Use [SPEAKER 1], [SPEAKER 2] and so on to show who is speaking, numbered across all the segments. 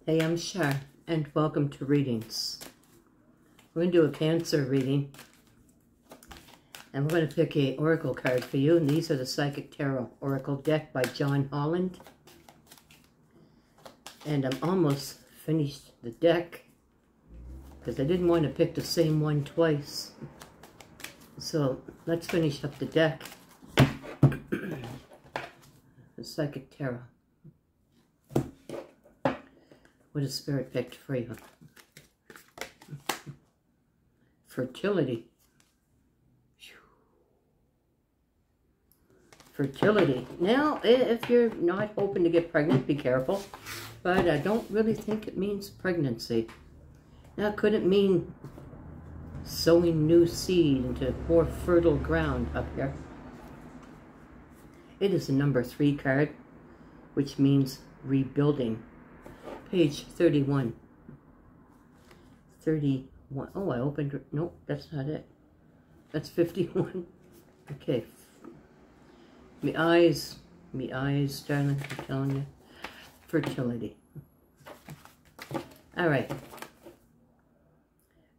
[SPEAKER 1] Hey, I'm Shar, and welcome to Readings. We're going to do a Cancer reading, and we're going to pick a Oracle card for you, and these are the Psychic Tarot Oracle deck by John Holland. And I'm almost finished the deck, because I didn't want to pick the same one twice. So, let's finish up the deck. The Psychic Tarot. What has Spirit picked for you? Fertility. Fertility. Now, if you're not hoping to get pregnant, be careful. But I don't really think it means pregnancy. Now, could it mean sowing new seed into more fertile ground up here? It is a number 3 card, which means rebuilding. Page 31. 31. Oh, I opened it. Nope, that's not it. That's 51. Okay. Me eyes, darling, I'm telling you. Fertility. All right.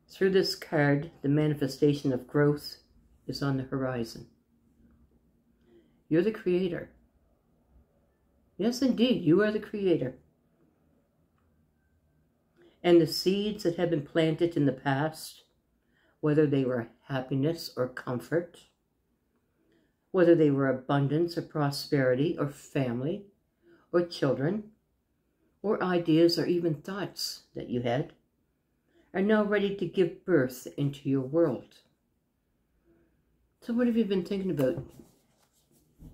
[SPEAKER 1] Through this card, the manifestation of growth is on the horizon. You're the creator. Yes, indeed, you are the creator. And the seeds that have been planted in the past, whether they were happiness or comfort, whether they were abundance or prosperity or family or children or ideas or even thoughts that you had, are now ready to give birth into your world. So what have you been thinking about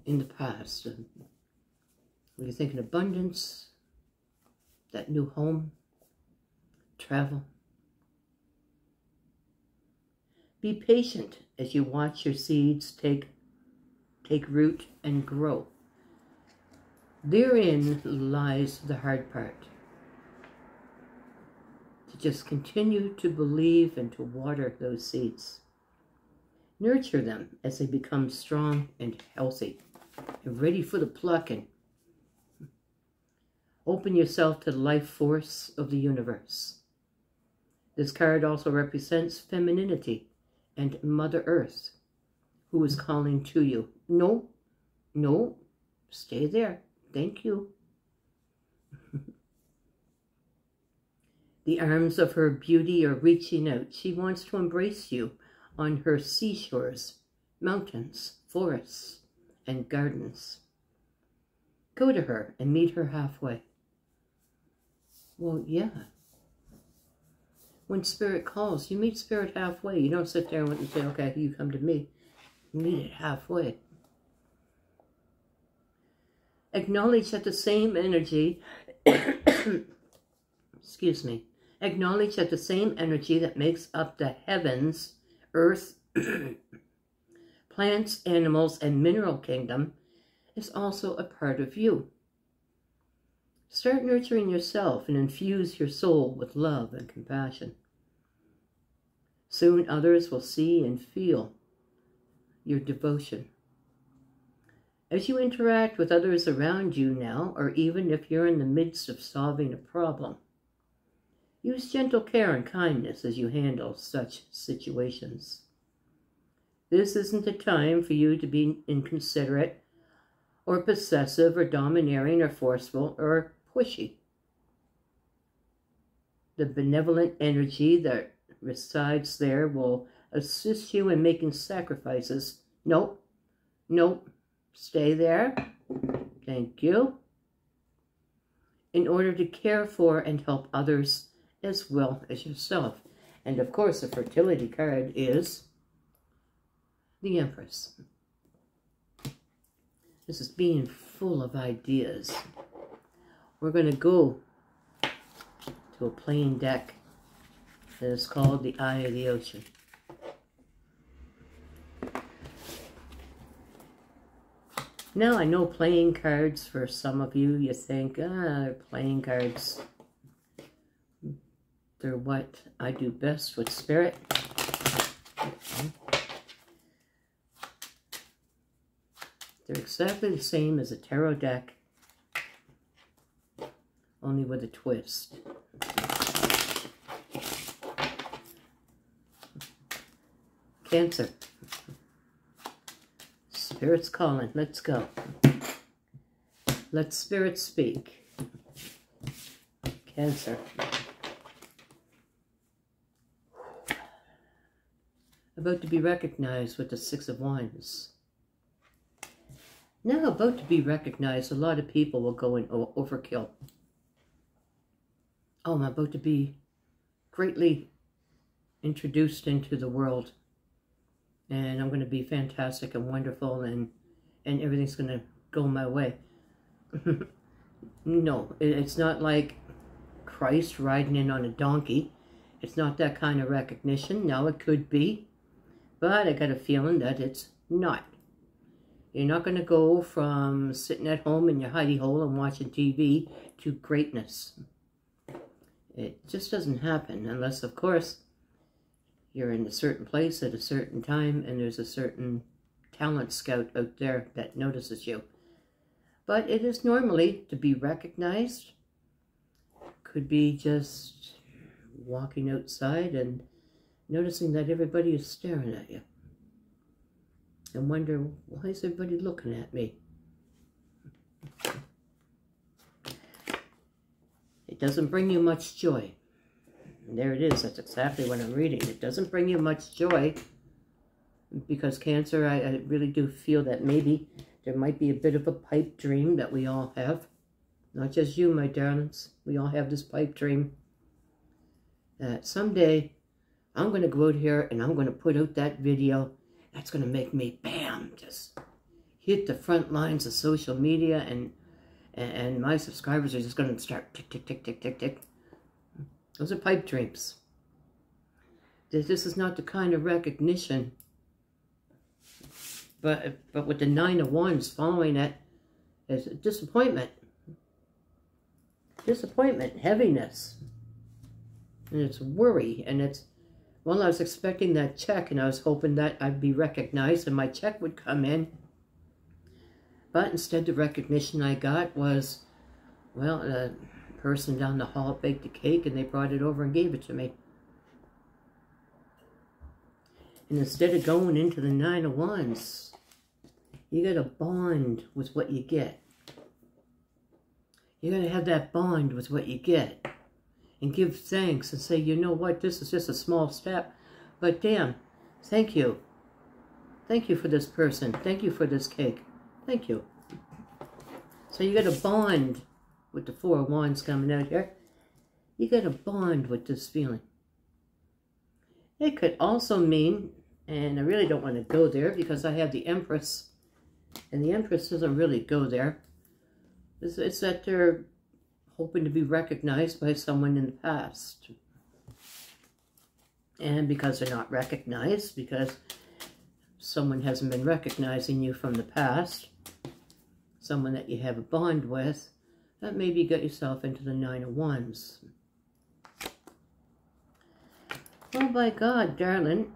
[SPEAKER 1] in the past? Were you thinking abundance, that new home, travel? Be patient as you watch your seeds take root and grow. Therein lies the hard part. To just continue to believe and to water those seeds. Nurture them as they become strong and healthy and ready for the plucking. Open yourself to the life force of the universe. This card also represents femininity and Mother Earth, who is calling to you. No, stay there. Thank you. The arms of her beauty are reaching out. She wants to embrace you on her seashores, mountains, forests, and gardens. Go to her and meet her halfway. Well, yeah. When Spirit calls, you meet Spirit halfway. You don't sit there and say, okay, you come to me. You meet it halfway. Acknowledge that the same energy, excuse me, acknowledge that the same energy that makes up the heavens, earth, plants, animals, and mineral kingdom is also a part of you. Start nurturing yourself and infuse your soul with love and compassion. Soon others will see and feel your devotion. As you interact with others around you now, or even if you're in the midst of solving a problem, use gentle care and kindness as you handle such situations. This isn't a time for you to be inconsiderate or possessive or domineering or forceful or pushy. The benevolent energy that resides there will assist you in making sacrifices. Nope. Stay there. Thank you. In order to care for and help others as well as yourself. And of course, the fertility card is the Empress. This is being full of ideas. We're going to go to a plain deck that is called the Eye of the Ocean. Now, I know playing cards, for some of you, you think, playing cards, they're what I do best with Spirit. Okay. They're exactly the same as a tarot deck, only with a twist. Cancer. Spirit's calling. Let's go. Let Spirit speak. Cancer. About to be recognized with the Six of Wands. Now about to be recognized, a lot of people will go in overkill. Oh, I'm about to be greatly introduced into the world. And I'm going to be fantastic and wonderful, and everything's going to go my way. No, it's not like Christ riding in on a donkey. It's not that kind of recognition. Now it could be, but I got a feeling that it's not. You're not going to go from sitting at home in your hidey hole and watching TV to greatness. It just doesn't happen unless, of course, you're in a certain place at a certain time and there's a certain talent scout out there that notices you. But it is normally to be recognized. Could be just walking outside and noticing that everybody is staring at you. And wonder, why is everybody looking at me? It doesn't bring you much joy. And there it is. That's exactly what I'm reading. It doesn't bring you much joy because Cancer, I really do feel that maybe there might be a bit of a pipe dream that we all have. Not just you, my darlings. We all have this pipe dream that someday I'm going to go out here and I'm going to put out that video that's going to make me, bam, just hit the front lines of social media, and my subscribers are just going to start tick, tick, tick, tick, tick, tick. Those are pipe dreams. This is not the kind of recognition. But with the Nine of Wands following it is disappointment. Disappointment, heaviness. And it's worry, and it's, well, I was expecting that check, and I was hoping that I'd be recognized and my check would come in. But instead, the recognition I got was, well, a person down the hall baked a cake and they brought it over and gave it to me. And instead of going into the Nine of Wands, you got to bond with what you get. You got to have that bond with what you get. And give thanks and say, you know what, this is just a small step. But damn, thank you. Thank you for this person. Thank you for this cake. Thank you. So you got to bond with the Four of Wands coming out here. You got to bond with this feeling. It could also mean, and I really don't want to go there because I have the Empress. And the Empress doesn't really go there. It's that they're hoping to be recognized by someone in the past. And because they're not recognized, because someone hasn't been recognizing you from the past, someone that you have a bond with, that maybe you got yourself into the Nine of Wands. Oh my God, darling.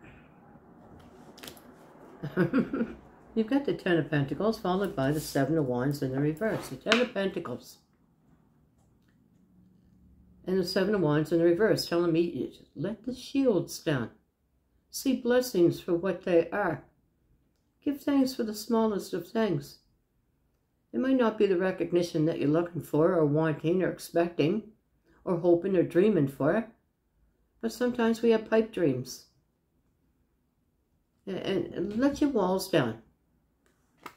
[SPEAKER 1] You've got the Ten of Pentacles followed by the Seven of Wands in the reverse. The Ten of Pentacles. And the Seven of Wands in the reverse, telling me, let the shields down. See blessings for what they are. Give thanks for the smallest of things. It might not be the recognition that you're looking for, or wanting, or expecting, or hoping, or dreaming for. But sometimes we have pipe dreams. And let your walls down.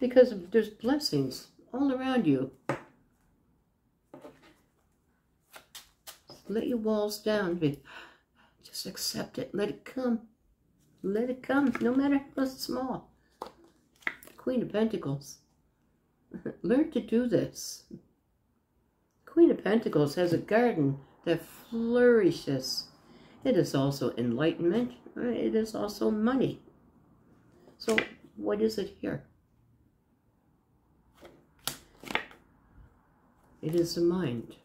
[SPEAKER 1] Because there's blessings all around you. Let your walls down. Just accept it. Let it come. Let it come, no matter how small. Queen of Pentacles. Learn to do this. Queen of Pentacles has a garden that flourishes. It is also enlightenment. It is also money. So what is it here? It is the mind.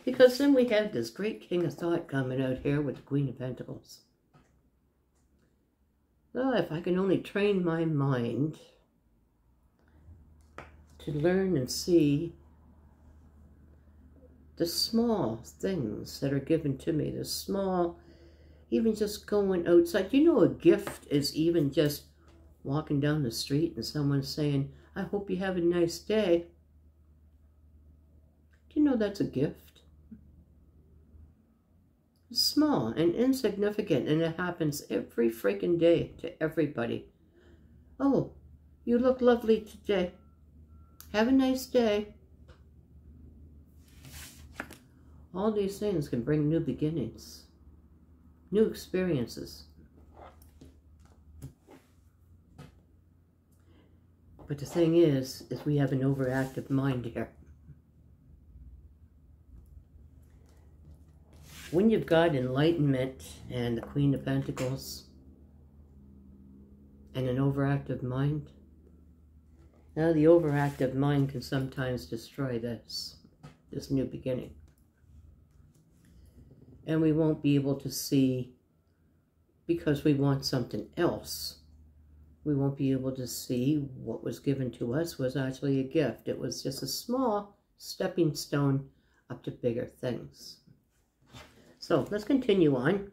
[SPEAKER 1] Because then we have this great King of Thought coming out here with the Queen of Pentacles. Well, if I can only train my mind to learn and see the small things that are given to me, the small, even just going outside. You know, a gift is even just walking down the street and someone saying, I hope you have a nice day. Do you know that's a gift? It's small and insignificant, and it happens every freaking day to everybody. Oh, you look lovely today. Have a nice day. All these things can bring new beginnings, new experiences. But the thing is we have an overactive mind here. When you've got enlightenment and the Queen of Pentacles and an overactive mind, now the overactive mind can sometimes destroy this new beginning. And we won't be able to see, because we want something else, we won't be able to see what was given to us was actually a gift. It was just a small stepping stone up to bigger things. So let's continue on.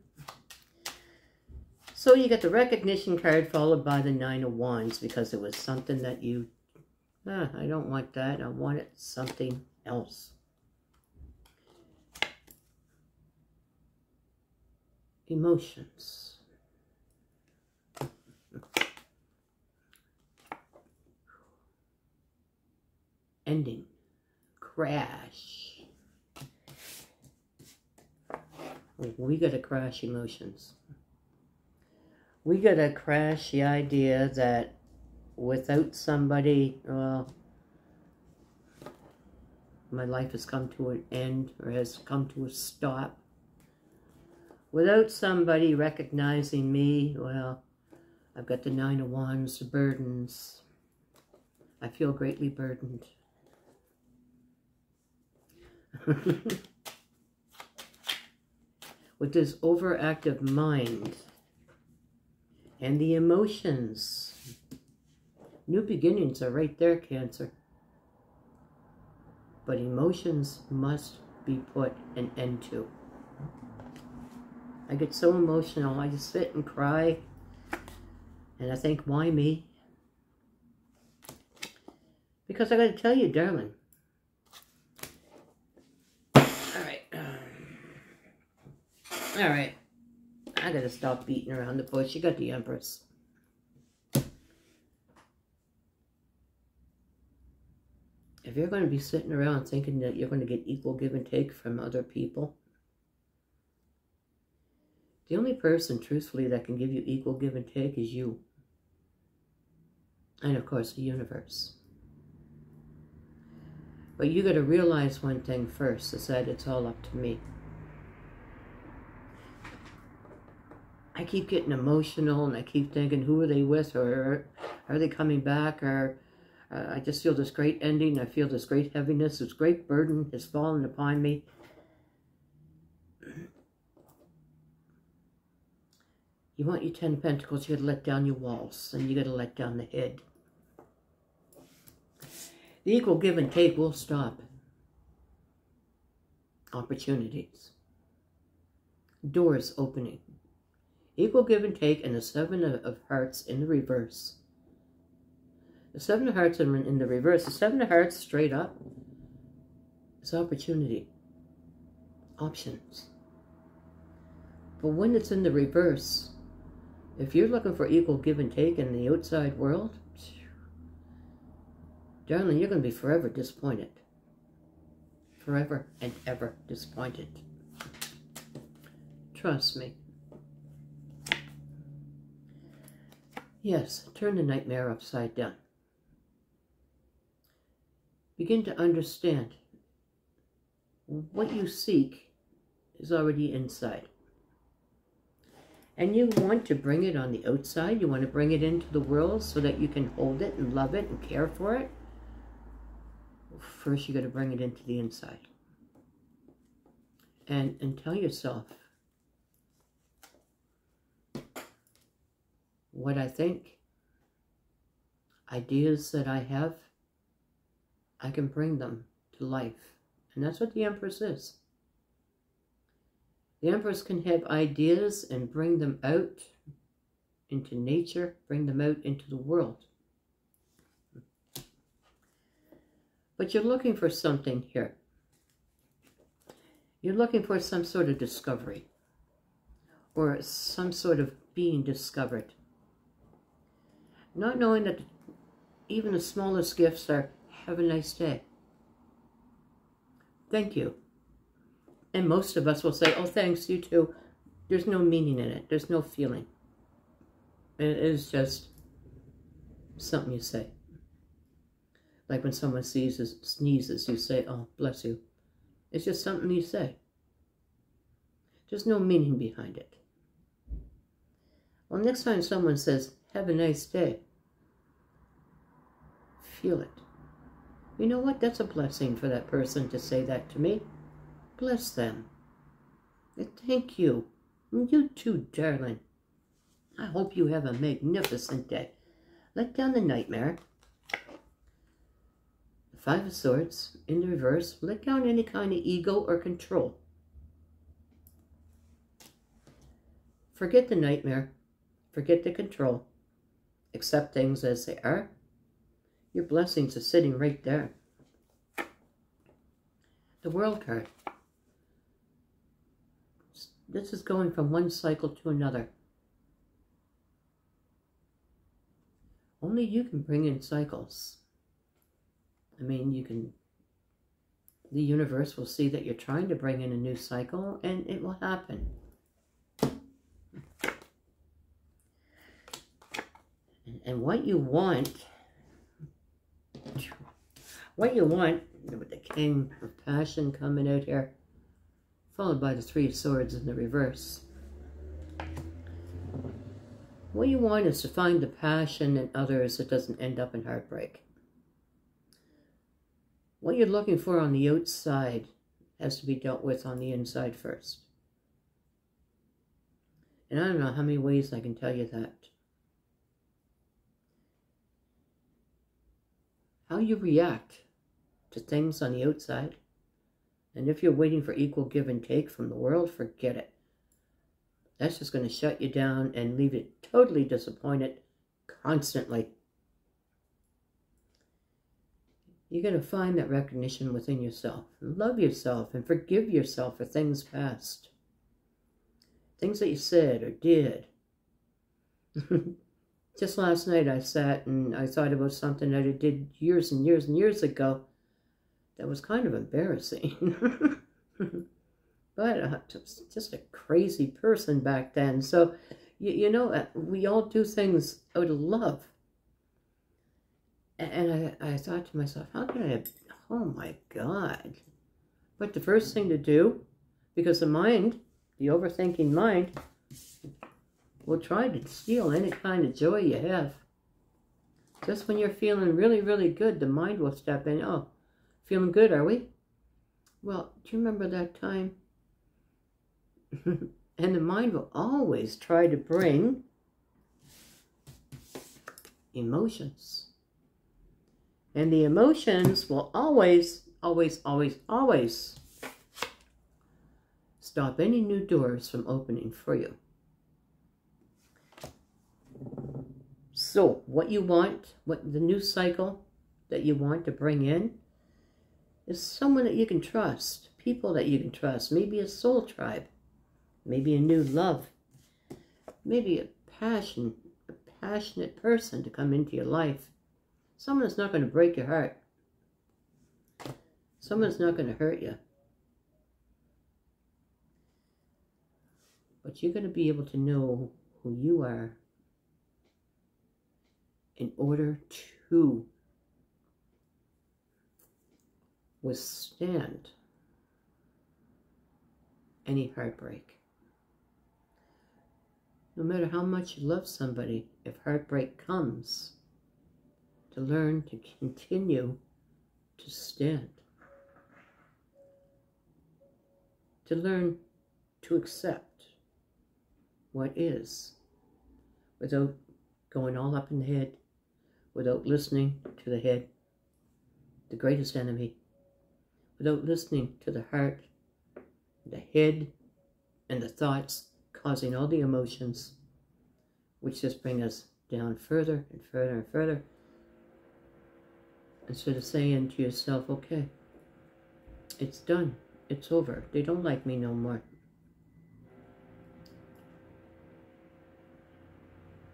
[SPEAKER 1] So you get the recognition card followed by the 9 of Wands, because it was something that you, I don't want that. I wanted something else. Emotions. Ending. Crash. We gotta crash emotions. We gotta crash the idea that without somebody, well, my life has come to an end or has come to a stop. Without somebody recognizing me, well, I've got the 9 of Wands, the burdens. I feel greatly burdened. With this overactive mind and the emotions, new beginnings are right there, Cancer. But emotions must be put an end to. I get so emotional, I just sit and cry, and I think, why me? Because I gotta tell you, darling. Alright, I gotta stop beating around the bush. You got the Empress. If you're going to be sitting around thinking that you're going to get equal give and take from other people, the only person, truthfully, that can give you equal give and take is you. And, of course, the universe. But you got to realize one thing first, is that it's all up to me. I keep getting emotional, and I keep thinking, who are they with, or are they coming back, or I just feel this great ending, I feel this great heaviness, this great burden has fallen upon me. You want your 10 of Pentacles, you got to let down your walls, and you got to let down the head. The equal give and take will stop. Opportunities. Doors opening. Equal give and take, and the 7 of Hearts in the reverse. The 7 of Hearts in the reverse. The 7 of Hearts straight up is opportunity. Options. But when it's in the reverse, if you're looking for equal give and take in the outside world, darling, you're going to be forever disappointed. Forever and ever disappointed. Trust me. Yes, turn the nightmare upside down. Begin to understand what you seek is already inside. And you want to bring it on the outside. You want to bring it into the world so that you can hold it and love it and care for it. First, you got to bring it into the inside. And tell yourself what I think, ideas that I have, I can bring them to life And that's what the Empress is. The Empress can have ideas and bring them out into nature, bring them out into the world. But you're looking for something here. You're looking for some sort of discovery or some sort of being discovered. Not knowing that even the smallest gifts are, have a nice day. Thank you. And most of us will say, oh, thanks, you too. There's no meaning in it. There's no feeling. It is just something you say. Like when someone sneezes, you say, oh, bless you. It's just something you say. There's no meaning behind it. Well, next time someone says, have a nice day, feel it. You know what? That's a blessing for that person to say that to me. Bless them. And thank you. And you too, darling. I hope you have a magnificent day. Let down the nightmare. The Five of Swords in the reverse. Let down any kind of ego or control. Forget the nightmare. Forget the control. Accept things as they are. Your blessings are sitting right there. The World card. This is going from one cycle to another. Only you can bring in cycles. I mean, you can, the universe will see that you're trying to bring in a new cycle, and it will happen. And what you want, with the King of Passion coming out here, followed by the Three of Swords in the reverse. What you want is to find the passion in others that doesn't end up in heartbreak. What you're looking for on the outside has to be dealt with on the inside first. And I don't know how many ways I can tell you that. How you react to things on the outside. And if you're waiting for equal give and take from the world, forget it. That's just going to shut you down and leave you totally disappointed constantly. You're going to find that recognition within yourself. Love yourself and forgive yourself for things past. Things that you said or did. Just last night I sat and I thought about something that I did years and years and years ago that was kind of embarrassing. But I was just a crazy person back then. So, you know, we all do things out of love. And I thought to myself, how can I, oh my God. But the first thing to do, because the mind, the overthinking mind, will try to steal any kind of joy you have. Just when you're feeling really, really good, the mind will step in. Oh, feeling good, are we? Well, do you remember that time? And the mind will always try to bring emotions. And the emotions will always, always, always, always stop any new doors from opening for you. So, what you want, what the new cycle that you want to bring in is someone that you can trust, people that you can trust, maybe a soul tribe, maybe a new love, maybe a passionate person to come into your life. Someone that's not going to break your heart. Someone that's not going to hurt you. But you're going to be able to know who you are in order to withstand any heartbreak. No matter how much you love somebody, if heartbreak comes, to learn to continue to stand. To learn to accept what is without going all up in the head, without listening to the head, the greatest enemy, without listening to the heart, the head, and the thoughts causing all the emotions, which just bring us down further and further and further, instead of saying to yourself, okay, it's done, it's over, they don't like me no more.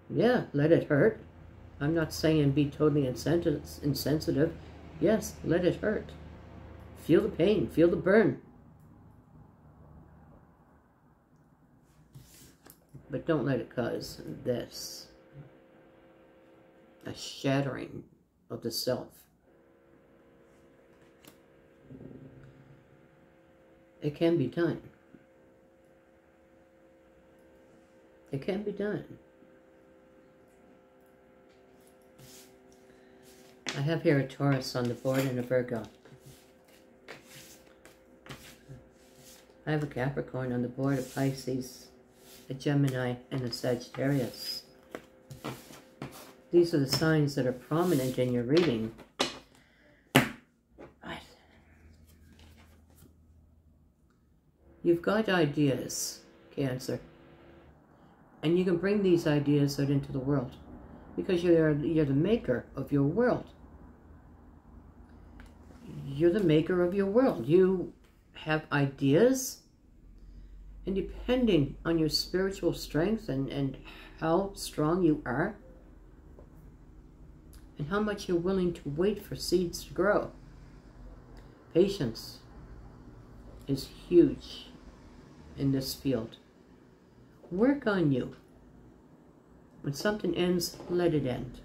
[SPEAKER 1] Yeah, let it hurt. I'm not saying be totally insensitive. Yes, let it hurt. Feel the pain, feel the burn. But don't let it cause this, a shattering of the self. It can be done. It can be done. I have here a Taurus on the board and a Virgo. I have a Capricorn on the board, a Pisces, a Gemini, and a Sagittarius. These are the signs that are prominent in your reading. You've got ideas, Cancer, and you can bring these ideas out into the world because you're the maker of your world. You're the maker of your world. You have ideas, and depending on your spiritual strength and how strong you are, and how much you're willing to wait for seeds to grow. Patience is huge in this field. Work on you. When something ends, let it end.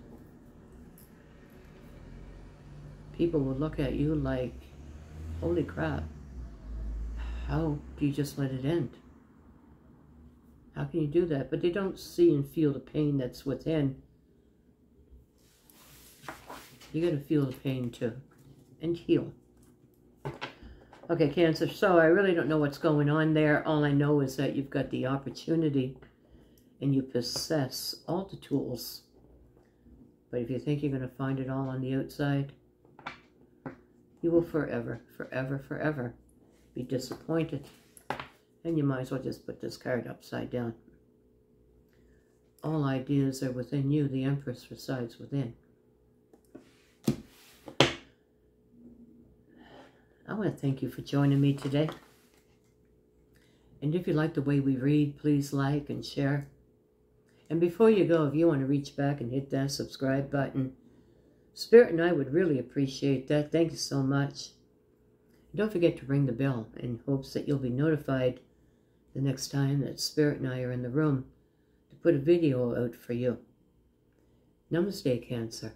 [SPEAKER 1] People will look at you like, holy crap, how do you just let it end? How can you do that? But they don't see and feel the pain that's within. You got to feel the pain too, and heal. Okay, Cancer, so I really don't know what's going on there. All I know is that you've got the opportunity and you possess all the tools. But if you think you're going to find it all on the outside, you will forever, forever, forever be disappointed. And you might as well just put this card upside down. All ideas are within you. The Empress resides within. I want to thank you for joining me today. And if you like the way we read, please like and share. And before you go, if you want to reach back and hit that subscribe button, Spirit and I would really appreciate that. Thank you so much. And don't forget to ring the bell in hopes that you'll be notified the next time that Spirit and I are in the room to put a video out for you. Namaste, Cancer.